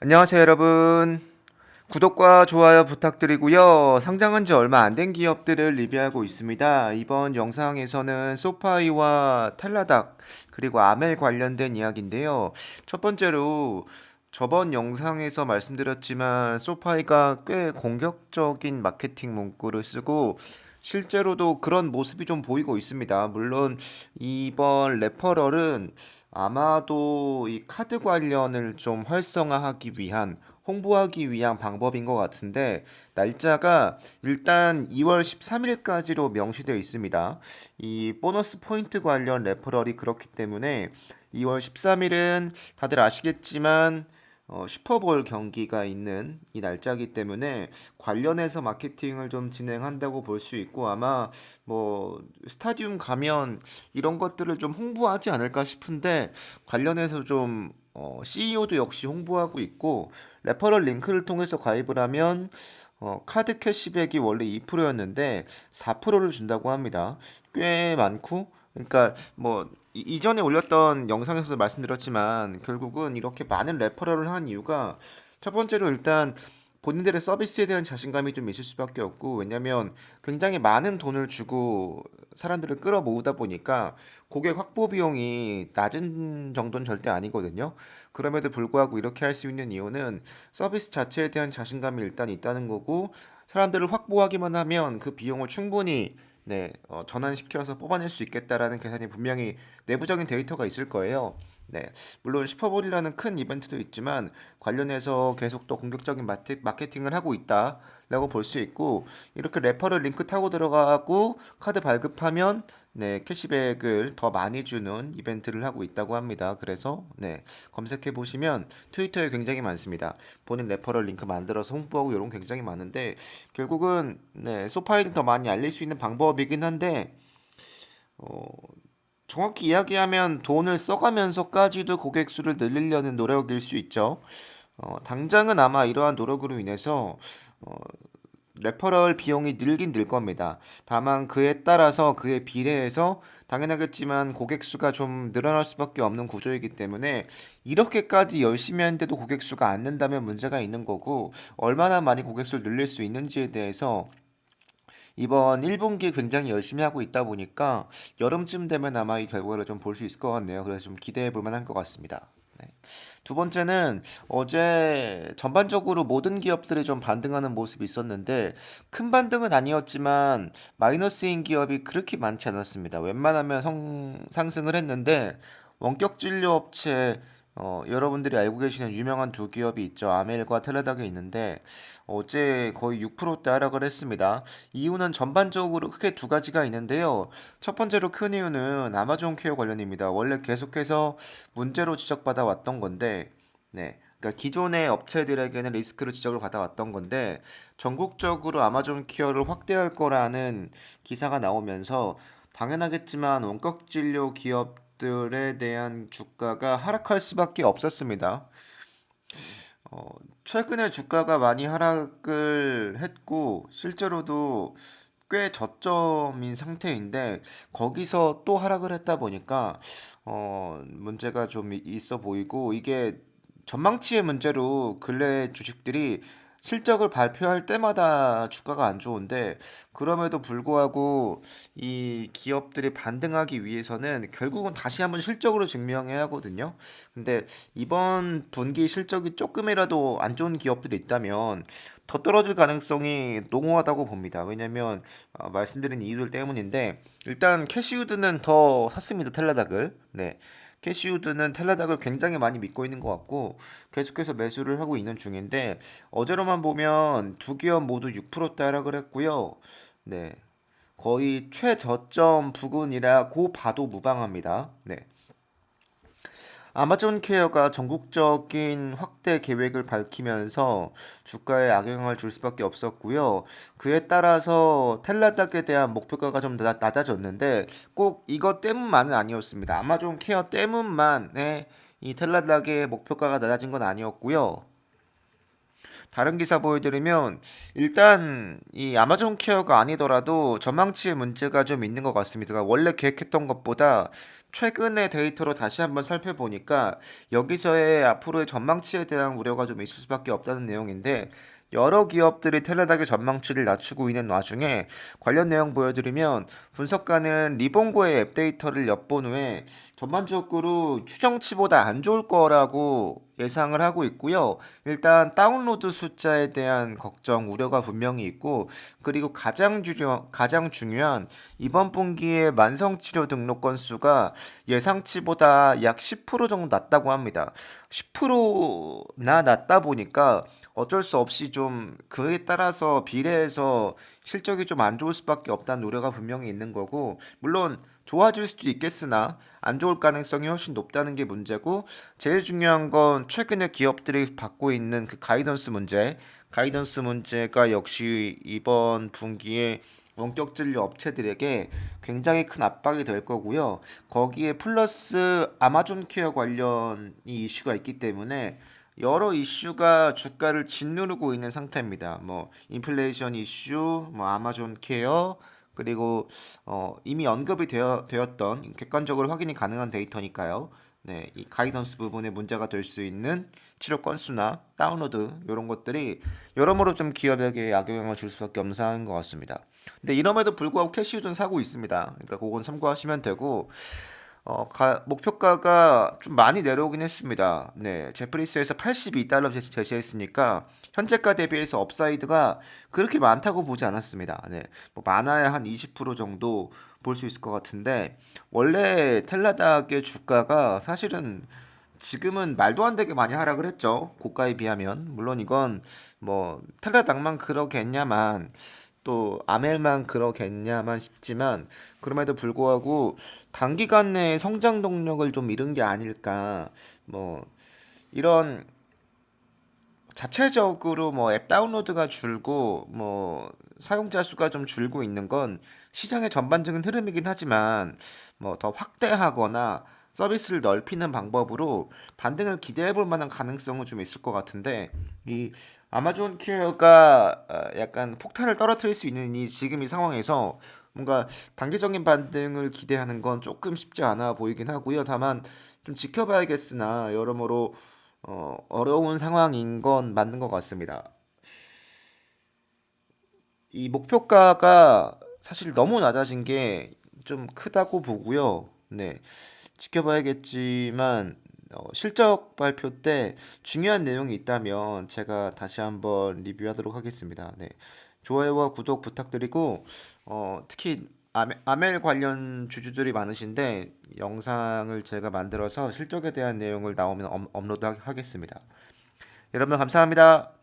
안녕하세요, 여러분. 구독과 좋아요 부탁드리고요. 상장한 지 얼마 안 된 기업들을 리뷰하고 있습니다. 이번 영상에서는 소파이와 텔라닥 그리고 아멜 관련된 이야기인데요. 첫 번째로 저번 영상에서 말씀드렸지만 소파이가 꽤 공격적인 마케팅 문구를 쓰고 실제로도 그런 모습이 좀 보이고 있습니다. 물론 이번 레퍼럴은 아마도 이 카드 관련을 좀 활성화하기 위한 홍보하기 위한 방법인 것 같은데 날짜가 일단 2월 13일까지로 명시되어 있습니다. 이 보너스 포인트 관련 레퍼럴이 그렇기 때문에 2월 13일은 다들 아시겠지만 슈퍼볼 경기가 있는 이 날짜이기 때문에 관련해서 마케팅을 좀 진행한다고 볼 수 있고 아마 뭐 스타디움 가면 이런 것들을 좀 홍보하지 않을까 싶은데 관련해서 좀 CEO도 역시 홍보하고 있고 레퍼럴 링크를 통해서 가입을 하면 카드 캐시백이 원래 2%였는데 4%를 준다고 합니다. 꽤 많고 그러니까 뭐 이전에 올렸던 영상에서도 말씀드렸지만 결국은 이렇게 많은 레퍼럴을 한 이유가 첫 번째로 일단 본인들의 서비스에 대한 자신감이 좀 있을 수밖에 없고 왜냐면 굉장히 많은 돈을 주고 사람들을 끌어모으다 보니까 고객 확보 비용이 낮은 정도는 절대 아니거든요. 그럼에도 불구하고 이렇게 할 수 있는 이유는 서비스 자체에 대한 자신감이 일단 있다는 거고 사람들을 확보하기만 하면 그 비용을 충분히 전환시켜서 뽑아낼 수 있겠다라는 계산이 분명히 내부적인 데이터가 있을 거예요. 네, 물론 슈퍼볼이라는 큰 이벤트도 있지만 관련해서 계속 또 공격적인 마케팅을 하고 있다라고 볼 수 있고 이렇게 레퍼럴 링크 타고 들어가고 카드 발급하면 캐시백을 더 많이 주는 이벤트를 하고 있다고 합니다. 그래서 검색해 보시면 트위터에 굉장히 많습니다. 본인 레퍼럴 링크 만들어서 홍보하고 이런 게 굉장히 많은데 결국은 소파이를 더 많이 알릴 수 있는 방법이긴 한데 어, 정확히 이야기하면 돈을 써가면서까지도 고객 수를 늘리려는 노력일 수 있죠. 당장은 아마 이러한 노력으로 인해서 어, 레퍼럴 비용이 늘긴 늘 겁니다. 다만 그에 따라서 그에 비례해서 당연하겠지만 고객 수가 좀 늘어날 수밖에 없는 구조이기 때문에 이렇게까지 열심히 하는데도 고객 수가 안 는다면 문제가 있는 거고 얼마나 많이 고객 수를 늘릴 수 있는지에 대해서 이번 1분기 굉장히 열심히 하고 있다 보니까 여름쯤 되면 아마 이 결과를 좀 볼 수 있을 것 같네요. 그래서 좀 기대해 볼 만한 것 같습니다. 네. 두 번째는 어제 전반적으로 모든 기업들이 좀 반등하는 모습이 있었는데 큰 반등은 아니었지만 마이너스인 기업이 그렇게 많지 않았습니다. 웬만하면 상승을 했는데 원격 진료 업체 여러분들이 알고 계시는 유명한 두 기업이 있죠. 아멜과 텔레닥에 있는데 어제 거의 6%대 하락을 했습니다. 이유는 전반적으로 크게 두 가지가 있는데요. 첫 번째로 큰 이유는 아마존 케어 관련입니다. 원래 계속해서 문제로 지적받아 왔던 건데, 그러니까 기존의 업체들에게는 리스크를 지적을 받아왔던 건데 전국적으로 아마존 케어를 확대할 거라는 기사가 나오면서 당연하겠지만 원격 진료 기업들에 대한 주가가 하락할 수밖에 없었습니다. 어, 최근에 주가가 많이 하락을 했고 실제로도 꽤 저점인 상태인데 거기서 또 하락을 했다 보니까 문제가 좀 있어 보이고 이게 전망치의 문제로 근래 주식들이 실적을 발표할 때마다 주가가 안 좋은데 그럼에도 불구하고 이 기업들이 반등하기 위해서는 결국은 다시 한번 실적으로 증명해야 하거든요. 근데 이번 분기 실적이 조금이라도 안 좋은 기업들이 있다면 더 떨어질 가능성이 농후하다고 봅니다. 왜냐면 말씀드린 이유들 때문인데 일단 캐시우드는 더 샀습니다. 텔라닥을. 네. 캐시우드는 텔라닥을 굉장히 많이 믿고 있는 것 같고 계속해서 매수를 하고 있는 중인데 어제로만 보면 두 기업 모두 6%대 하락을 했고요. 네. 거의 최저점 부근이라고 봐도 무방합니다. 네. 아마존 케어가 전국적인 확대 계획을 밝히면서 주가에 악영향을 줄 수밖에 없었고요. 그에 따라서 텔라닥에 대한 목표가가 좀 낮아졌는데 꼭 이것 때문만은 아니었습니다. 아마존 케어 때문만에 이 텔라닥의 목표가가 낮아진 건 아니었고요. 다른 기사 보여드리면 일단 이 아마존 케어가 아니더라도 전망치에 문제가 좀 있는 것 같습니다. 그러니까 원래 계획했던 것보다 최근의 데이터로 다시 한번 살펴보니까 여기서의 앞으로의 전망치에 대한 우려가 좀 있을 수밖에 없다는 내용인데, 여러 기업들이 텔레닥의 전망치를 낮추고 있는 와중에 관련 내용 보여드리면, 분석가는 리본고의 앱 데이터를 엿본 후에 전반적으로 추정치보다 안 좋을 거라고 예상을 하고 있고요. 일단 다운로드 숫자에 대한 걱정, 우려가 분명히 있고, 그리고 가장 중요한 이번 분기에 만성치료 등록 건수가 예상치보다 약 10% 정도 낮다고 합니다. 10%나 낮다 보니까 어쩔 수 없이 좀 그에 따라서 비례해서 실적이 좀 안 좋을 수밖에 없다는 우려가 분명히 있는 거고, 물론 좋아질 수도 있겠으나 안 좋을 가능성이 훨씬 높다는 게 문제고, 제일 중요한 건 최근에 기업들이 받고 있는 그 가이던스 문제가 역시 이번 분기에 원격 진료 업체들에게 굉장히 큰 압박이 될 거고요. 거기에 플러스 아마존 케어 관련 이 이슈가 있기 때문에 여러 이슈가 주가를 짓누르고 있는 상태입니다. 뭐 인플레이션 이슈, 뭐 아마존 케어, 그리고 이미 언급이 되었던 객관적으로 확인이 가능한 데이터니까요. 네, 이 가이던스 부분에 문제가 될 수 있는 치료 건수나 다운로드 이런 것들이 여러모로 좀 기업에게 악영향을 줄 수밖에 없는 상황인 것 같습니다. 근데 이럼에도 불구하고 캐시우전 사고 있습니다. 그러니까 그건 참고하시면 되고, 목표가가 좀 많이 내려오긴 했습니다. 네, 제프리스에서 82달러 제시했으니까 현재가 대비해서 업사이드가 그렇게 많다고 보지 않았습니다. 네, 뭐 많아야 한 20% 정도 볼 수 있을 것 같은데, 원래 텔라닥의 주가가 사실은 지금은 말도 안 되게 많이 하락을 했죠. 고가에 비하면. 물론 이건 뭐 텔라닥만 그러겠냐만, 또 아멜만 그러겠냐만 싶지만, 그럼에도 불구하고 단기간 내에 성장 동력을 좀 잃은 게 아닐까. 뭐 이런 자체적으로 뭐 앱 다운로드가 줄고 뭐 사용자 수가 좀 줄고 있는 건 시장의 전반적인 흐름이긴 하지만, 뭐 더 확대하거나 서비스를 넓히는 방법으로 반등을 기대해 볼 만한 가능성은 좀 있을 것 같은데, 이 아마존 케어가 약간 폭탄을 떨어뜨릴 수 있는 지금 이 상황에서 뭔가 단기적인 반등을 기대하는 건 조금 쉽지 않아 보이긴 하고요. 다만 좀 지켜봐야겠으나 여러모로 어려운 상황인 건 맞는 것 같습니다. 이 목표가가 사실 너무 낮아진 게 좀 크다고 보고요. 네, 지켜봐야겠지만 실적 발표 때 중요한 내용이 있다면 제가 다시 한번 리뷰하도록 하겠습니다. 네, 좋아요와 구독 부탁드리고, 특히 아멜 관련 주주들이 많으신데 영상을 제가 만들어서 실적에 대한 내용을 나오면 업로드 하겠습니다. 여러분 감사합니다.